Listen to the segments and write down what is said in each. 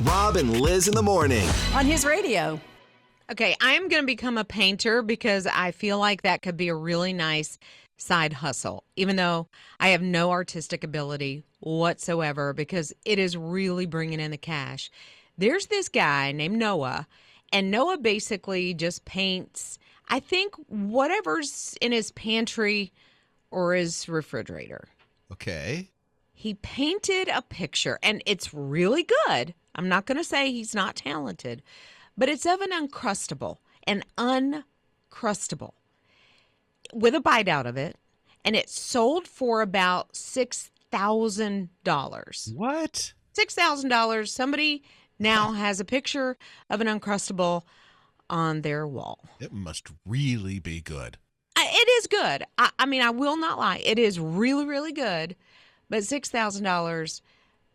Rob and Liz in the morning. On his radio. Okay, I am going to become a painter because I feel like that could be a really nice side hustle, even though I have no artistic ability whatsoever because it is really bringing in the cash. There's this guy named Noah, and Noah basically just paints, I think, whatever's in his pantry or his refrigerator. Okay. He painted a picture, and it's really good. I'm not going to say he's not talented, but it's of an Uncrustable with a bite out of it, and it sold for about $6,000. What? $6,000. Somebody now has a picture of an Uncrustable on their wall. It must really be good. It is good. I mean, I will not lie. It is really, really good, but $6,000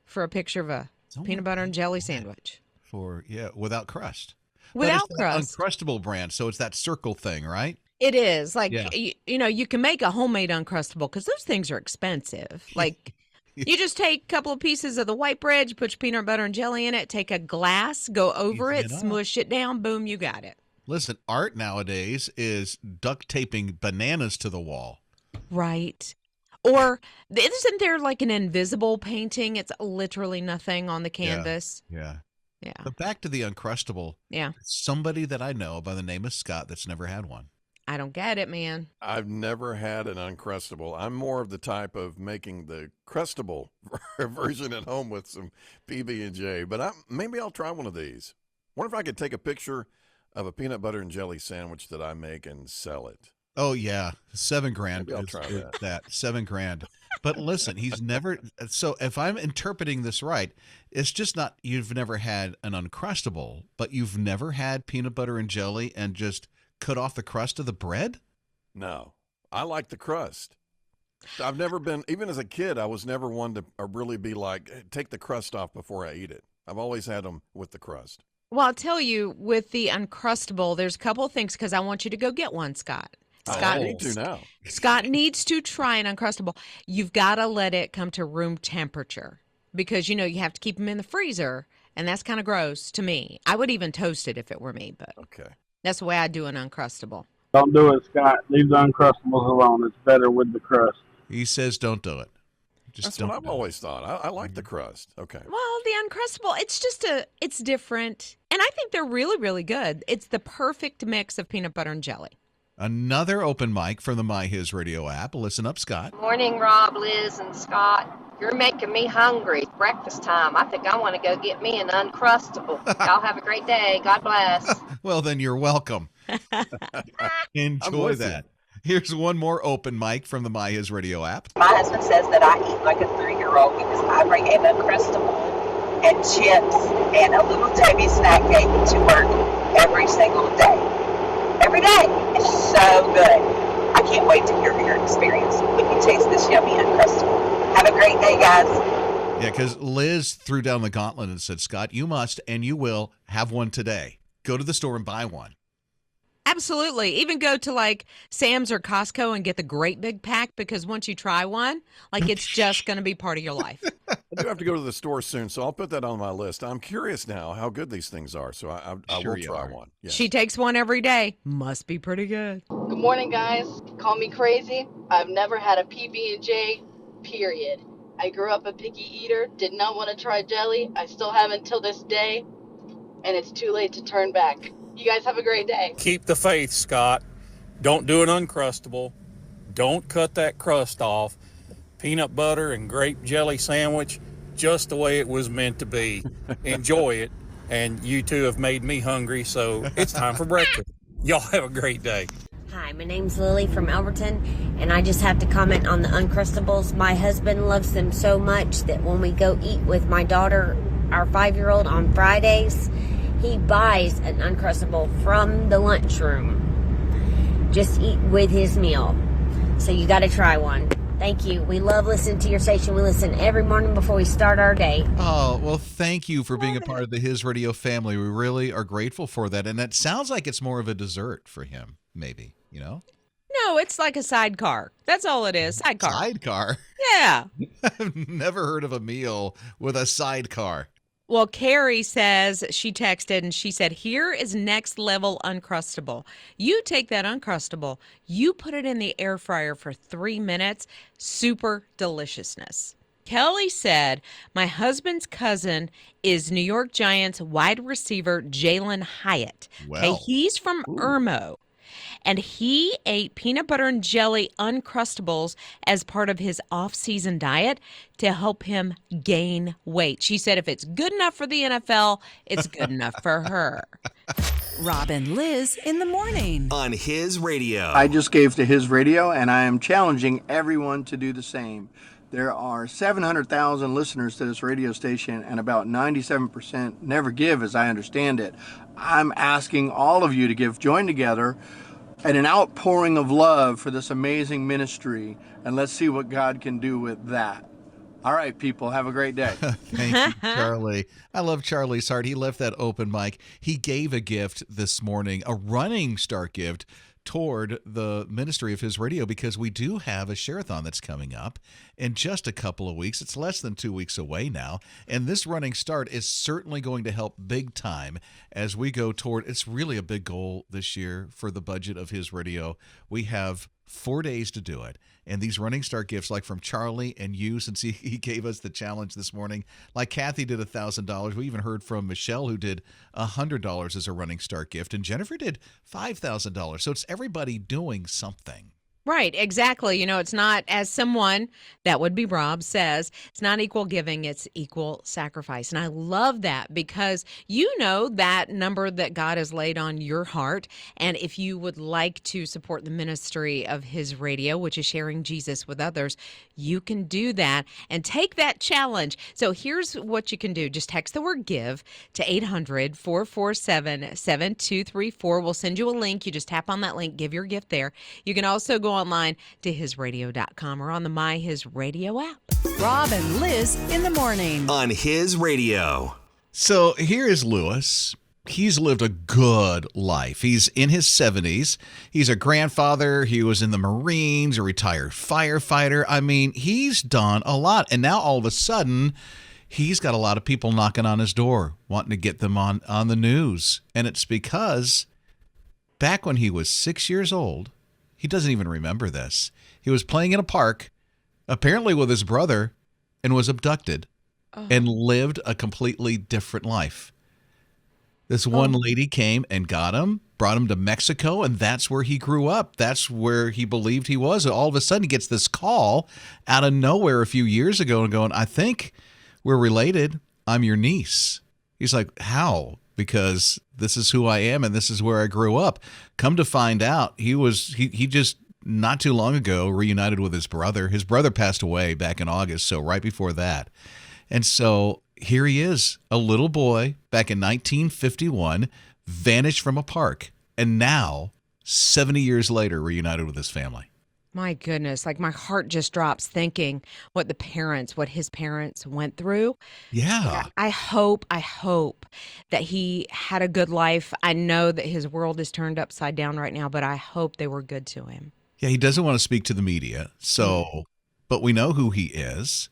for a picture of a peanut butter and jelly sandwich. Without crust. Without but crust. Uncrustable brand, so it's that circle thing, right? It is. Like, Yeah. you can make a homemade Uncrustable because those things are expensive. Like, you just take a couple of pieces of the white bread, you put your peanut butter and jelly in it, take a glass, go over Easy it, enough. smush it down, boom, you got it. Listen, art nowadays is duct taping bananas to the wall. Right. Or isn't there like an invisible painting? It's literally nothing on the canvas. Yeah. Yeah. But back to the Uncrustable. Yeah. Somebody that I know by the name of Scott that's never had one. I don't get it, man. I've never had an Uncrustable. I'm more of the type of making the Crustable version at home with some PB&J. But maybe I'll try one of these. Wonder if I could take a picture of a peanut butter and jelly sandwich that I make and sell it. Oh, yeah. $7,000. Maybe I'll try that. $7,000. But listen, he's never. So if I'm interpreting this right, it's just not you've never had an Uncrustable, but you've never had peanut butter and jelly and just cut off the crust of the bread? No, I like the crust. I've never been, even as a kid, I was never one to really be like, "Hey, take the crust off before I eat it." I've always had them with the crust. Well, I'll tell you, with the Uncrustable, there's a couple of things because I want you to go get one, Scott. I need to now. Scott needs to try an Uncrustable. You've got to let it come to room temperature because, you have to keep them in the freezer, and that's kind of gross to me. I would even toast it if it were me, but Okay. that's the way I do an Uncrustable. Don't do it, Scott. Leave the Uncrustables alone. It's better with the crust. He says don't do it. That's don't what I've do it. always thought. I like the crust. Okay. Well, the Uncrustable, it's different, and I think they're really, really good. It's the perfect mix of peanut butter and jelly. Another open mic from the My His Radio app. Listen up, Scott. Morning, Rob, Liz, and Scott. You're making me hungry. It's breakfast time. I think I want to go get me an Uncrustable. Y'all have a great day. God bless. Well, then you're welcome. Enjoy with that. Here's one more open mic from the My His Radio app. My husband says that I eat like a 3-year-old because I bring an Uncrustable and chips and a little tiny snack cake to work every single day. Every day. It's so good. I can't wait to hear your experience when you taste this yummy Uncrustable. Have a great day, guys. Yeah, because Liz threw down the gauntlet and said, Scott, you must and you will have one today. Go to the store and buy one. Absolutely. Even go to like Sam's or Costco and get the great big pack because once you try one, like it's just going to be part of your life. I do have to go to the store soon, so I'll put that on my list. I'm curious now how good these things are, so I Sure will you try are. one. Yes. She takes one every day. Must be pretty good. Good morning, guys. Call me crazy. I've never had a PB&J, period. I grew up a picky eater, did not want to try jelly. I still haven't till this day, and it's too late to turn back. You guys have a great day. Keep the faith, Scott. Don't do an Uncrustable. Don't cut that crust off. Peanut butter and grape jelly sandwich, just the way it was meant to be. Enjoy it. And you two have made me hungry, so it's time for breakfast. Y'all have a great day. Hi, my name's Lily from Elberton, and I just have to comment on the Uncrustables. My husband loves them so much that when we go eat with my daughter, our 5-year-old, on Fridays, he buys an Uncrustable from the lunchroom. Just eat with his meal. So you got to try one. Thank you. We love listening to your station. We listen every morning before we start our day. Oh, well, thank you for being a part of the His Radio family. We really are grateful for that. And it sounds like it's more of a dessert for him, maybe, No, it's like a sidecar. That's all it is. Sidecar. Sidecar? Yeah. I've never heard of a meal with a sidecar. Well, Carrie says she texted and she said, "Here is next level Uncrustable. You take that Uncrustable, you put it in the air fryer for 3 minutes, super deliciousness." Kelly said, "My husband's cousin is New York Giants wide receiver Jalen Hyatt. Okay, Well, he's from Ooh. Irmo and he ate peanut butter and jelly Uncrustables as part of his off-season diet to help him gain weight." She said if it's good enough for the NFL, it's good enough for her. Rob and Liz in the morning. On his radio. I just gave to his radio, and I am challenging everyone to do the same. There are 700,000 listeners to this radio station, and about 97% never give, as I understand it. I'm asking all of you to join together in an outpouring of love for this amazing ministry, and let's see what God can do with that. All right, people, have a great day. Thank you, Charlie. I love Charlie's heart. He left that open mic. He gave a gift this morning, a running start gift toward the ministry of his radio, because we do have a share-a-thon that's coming up in just a couple of weeks. It's less than 2 weeks away now, and this running start is certainly going to help big time as we go toward, it's really a big goal this year for the budget of his radio. We have 4 days to do it. And these running start gifts, like from Charlie and you, since he gave us the challenge this morning, like Kathy did $1,000. We even heard from Michelle, who did $100 as a running start gift, and Jennifer did $5,000. So it's everybody doing something. Right, exactly. You know, it's not, as someone, that would be Rob, says, it's not equal giving, it's equal sacrifice. And I love that because you know that number that God has laid on your heart. And if you would like to support the ministry of his radio, which is sharing Jesus with others, you can do that and take that challenge. So here's what you can do. Just text the word GIVE to 800-447-7234. We'll send you a link. You just tap on that link, give your gift there. You can also go online to hisradio.com or on the My His Radio app. Rob and Liz in the morning. On his radio. So here is Lewis. He's lived a good life. He's in his 70s. He's a grandfather. He was in the Marines, a retired firefighter. I mean, he's done a lot. And now all of a sudden, he's got a lot of people knocking on his door, wanting to get them on the news. And it's because back when he was 6 years old, he doesn't even remember this. He was playing in a park, apparently with his brother, and was abducted and lived a completely different life. This one lady came and got him, brought him to Mexico, and that's where he grew up. That's where he believed he was. And all of a sudden, he gets this call out of nowhere a few years ago and going, "I think we're related. I'm your niece." He's like, "How?" "Because this is who I am and this is where I grew up." Come to find out, he just not too long ago reunited with his brother. His brother passed away back in August, so right before that. And so here he is, a little boy back in 1951, vanished from a park, and now, 70 years later, reunited with his family. My goodness, like my heart just drops thinking what his parents went through. Yeah. I hope that he had a good life. I know that his world is turned upside down right now, but I hope they were good to him. Yeah, he doesn't want to speak to the media, but we know who he is.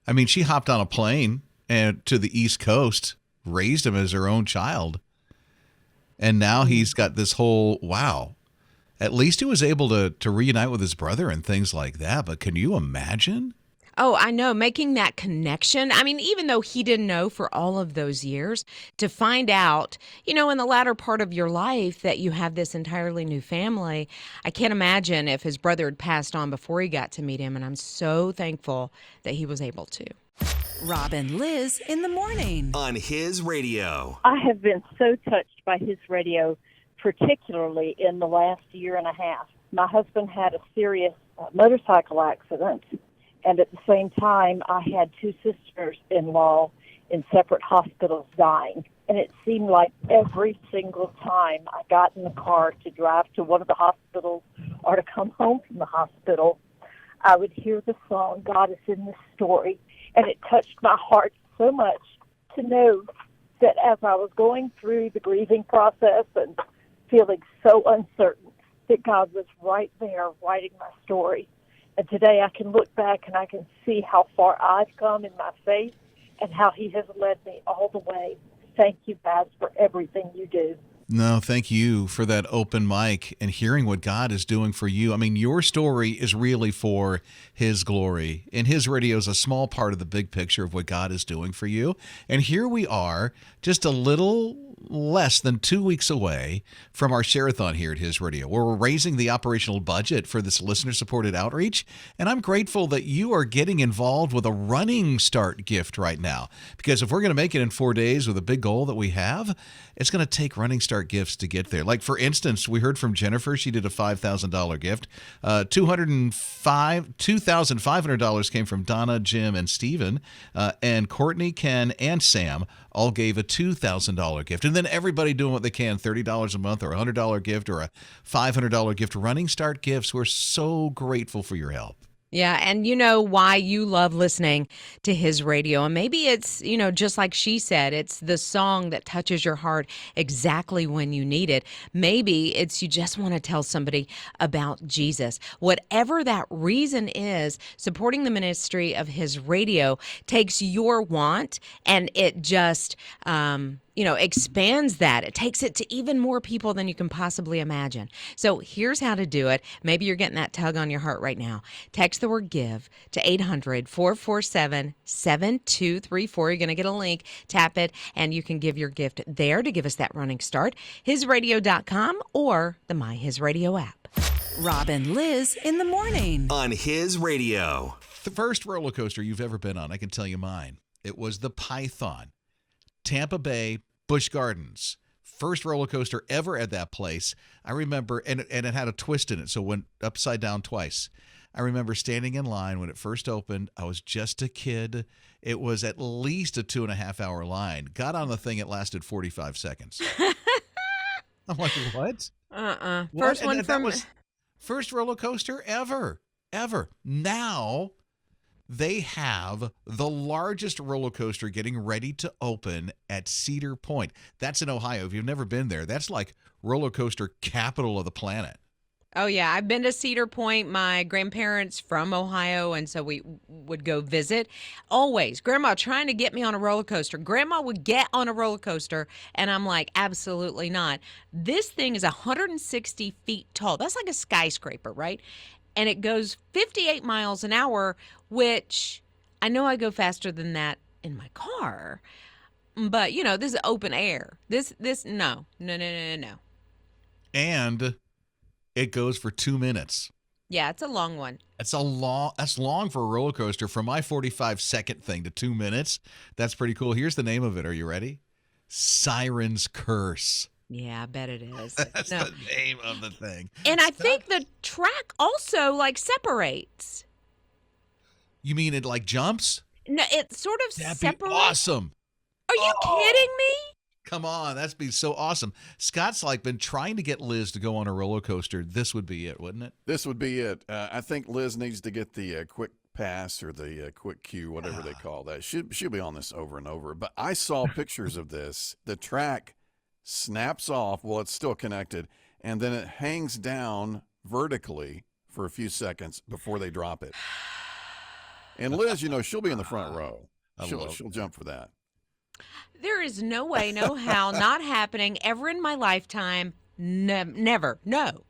I mean, she hopped on a plane and to the East Coast, raised him as her own child. And now he's got this whole, wow. At least he was able to reunite with his brother and things like that. But can you imagine? Oh, I know, making that connection. I mean, even though he didn't know for all of those years, to find out, in the latter part of your life that you have this entirely new family, I can't imagine if his brother had passed on before he got to meet him. And I'm so thankful that he was able to. Rob and Liz in the morning. On his radio. I have been so touched by his radio, particularly in the last year and a half. My husband had a serious motorcycle accident, and at the same time, I had two sisters-in-law in separate hospitals dying. And it seemed like every single time I got in the car to drive to one of the hospitals or to come home from the hospital, I would hear the song, "God is in this story." And it touched my heart so much to know that as I was going through the grieving process and feeling so uncertain, that God was right there writing my story. And today I can look back and I can see how far I've come in my faith and how he has led me all the way. Thank you guys for everything you do. No, thank you for that open mic and hearing what God is doing for you. I mean, your story is really for His glory, and His radio is a small part of the big picture of what God is doing for you. And here we are, just a little less than 2 weeks away from our share-a-thon here at His Radio, where we're raising the operational budget for this listener-supported outreach. And I'm grateful that you are getting involved with a running start gift right now, because if we're going to make it in 4 days with a big goal that we have, it's going to take running start gifts to get there. Like, for instance, we heard from Jennifer. She did a $5,000 gift. $2,500 came from Donna, Jim, and Steven. And Courtney, Ken, and Sam all gave a $2,000 gift. And then everybody doing what they can, $30 a month or a $100 gift or a $500 gift. Running start gifts. We're so grateful for your help. Yeah, and you know why you love listening to His radio. And maybe it's, just like she said, it's the song that touches your heart exactly when you need it. Maybe it's you just want to tell somebody about Jesus. Whatever that reason is, supporting the ministry of His radio takes your want and it just expands that. It takes it to even more people than you can possibly imagine. So here's how to do it. Maybe you're getting that tug on your heart right now. Text the word GIVE to 800-447-7234. You're going to get a link. Tap it, and you can give your gift there to give us that running start. HisRadio.com or the My His Radio app. Rob and Liz in the morning. On His Radio. The first roller coaster you've ever been on, I can tell you mine. It was the Python. Tampa Bay, Busch Gardens. First roller coaster ever at that place. I remember, and it had a twist in it, so it went upside down twice. I remember standing in line when it first opened. I was just a kid. It was at least a 2.5-hour line. Got on the thing, it lasted 45 seconds. I'm like, what? First one that was first roller coaster ever. Now they have the largest roller coaster getting ready to open at Cedar Point. That's in Ohio. If you've never been there, that's like roller coaster capital of the planet. Oh, yeah. I've been to Cedar Point. My grandparents from Ohio, and so we would go visit. Always. Grandma trying to get me on a roller coaster. Grandma would get on a roller coaster, and I'm like, absolutely not. This thing is 160 feet tall. That's like a skyscraper, right? And it goes 58 miles an hour, which I know I go faster than that in my car. But, this is open air. No. And it goes for 2 minutes. Yeah, it's a long one. That's long for a roller coaster. From my 45-second thing to 2 minutes, that's pretty cool. Here's the name of it. Are you ready? Siren's Curse. Yeah, I bet it is. That's the name of the thing. And I think the track also separates. You mean it jumps? No, it sort of That'd separates. be awesome. Are you kidding me? Come on, that'd be so awesome. Scott's been trying to get Liz to go on a roller coaster. This would be it, wouldn't it? This would be it. I think Liz needs to get the quick pass or the quick queue, whatever they call that. She'll be on this over and over. But I saw pictures of this. The track snaps off. Well, it's still connected, and then it hangs down vertically for a few seconds before they drop it. And Liz, she'll be in the front row. She'll jump for that. There is no way, no how, not happening ever in my lifetime. Never. No.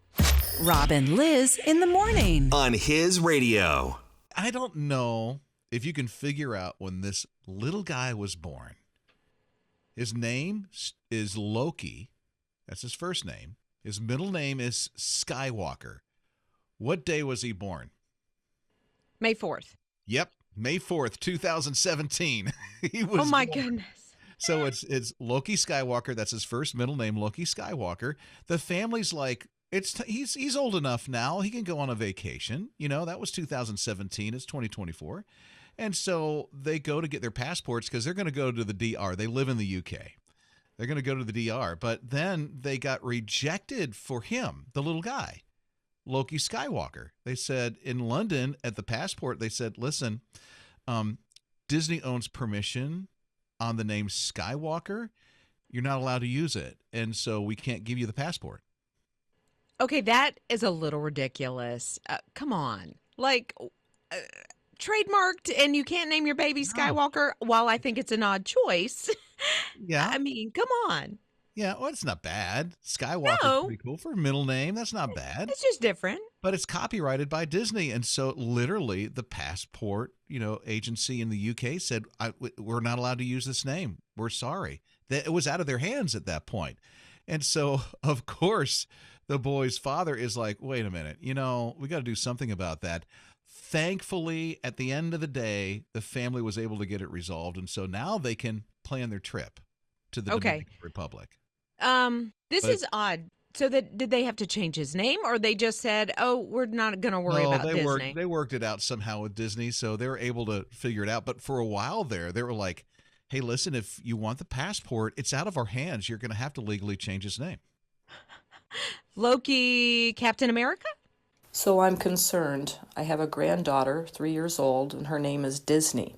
Rob and Liz in the morning. On His Radio. I don't know if you can figure out when this little guy was born. His name is Loki. That's his first name. His middle name is Skywalker. What day was he born? May 4th. Yep, May 4th, 2017. He was Oh, my born. goodness. So it's Loki Skywalker. That's his first middle name, Loki Skywalker. The family's he's old enough now. He can go on a vacation. That was 2017. It's 2024. And so they go to get their passports because they're going to go to the DR. They live in the UK. They're going to go to the DR. But then they got rejected for him, the little guy, Loki Skywalker. They said in London at the passport, they said, listen, Disney owns permission on the name Skywalker. You're not allowed to use it. And so we can't give you the passport. Okay, that is a little ridiculous. Come on. trademarked and you can't name your baby Skywalker, while I think it's an odd choice. Yeah. I mean, come on. Yeah, well, it's not bad. Skywalker's No. pretty cool for a middle name. That's not bad. It's just different. But it's copyrighted by Disney, and so literally the passport, agency in the UK said, "We're not allowed to use this name. We're sorry." It was out of their hands at that point, and so of course the boy's father is like, "Wait a minute, we got to do something about that." Thankfully, at the end of the day, the family was able to get it resolved, and so now they can plan their trip to the Dominican Republic. This is odd. So did they have to change his name, or they just said, "Oh, we're not going to worry about Disney"? They worked it out somehow with Disney, so they were able to figure it out. But for a while there, they were like, "Hey, listen, if you want the passport, it's out of our hands. You're going to have to legally change his name." Loki, Captain America? So I'm concerned. I have a granddaughter, 3 years old, and her name is Disney.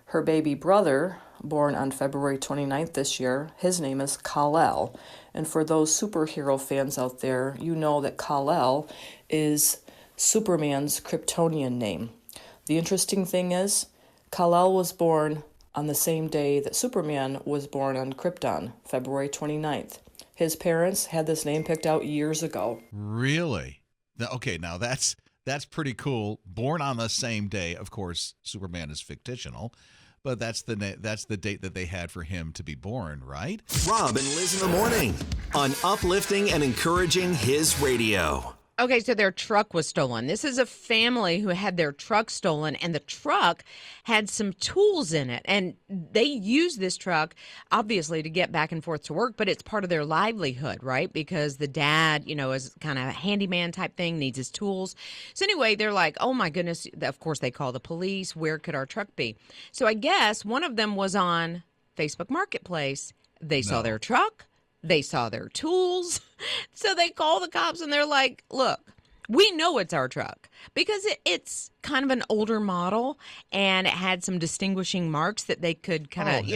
Her baby brother, born on February 29th this year, his name is Kal-El. And for those superhero fans out there, you know that Kal-El is Superman's Kryptonian name. The interesting thing is, Kal-El was born on the same day that Superman was born on Krypton, February 29th. His parents had this name picked out years ago. Really? Okay, now that's pretty cool. Born on the same day. Of course, Superman is fictional. But that's the date that they had for him to be born, right? Rob and Liz in the morning on uplifting and encouraging his radio. Okay, so their truck was stolen. This is a family who had their truck stolen, and the truck had some tools in it. And they use this truck, obviously, to get back and forth to work, but it's part of their livelihood, right? Because the dad, is kind of a handyman type thing, needs his tools. So anyway, they're like, oh my goodness. Of course, they call the police. Where could our truck be? So I guess one of them was on Facebook Marketplace. They saw their truck. They saw their tools. So they call the cops and they're like, look, we know it's our truck because it's kind of an older model and it had some distinguishing marks that they could kind of,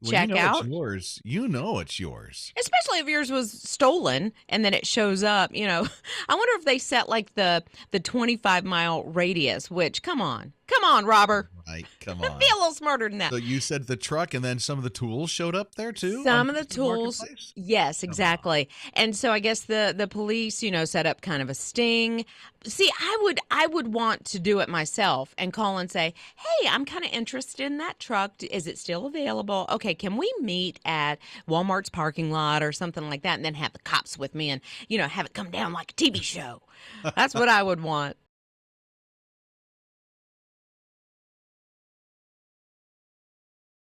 check out. It's yours. You know it's yours. Especially if yours was stolen and then it shows up, I wonder if they set like the 25-mile radius, which, come on, Robert. Right, come on. Be a little smarter than that. So you said the truck and then some of the tools showed up there too? Some of the tools. Yes, exactly. And so I guess the police, set up kind of a sting. See, I would want to do it myself and call and say, hey, I'm kind of interested in that truck. Is it still available? Okay, can we meet at Walmart's parking lot or something like that, and then have the cops with me and, have it come down like a TV show? That's what I would want.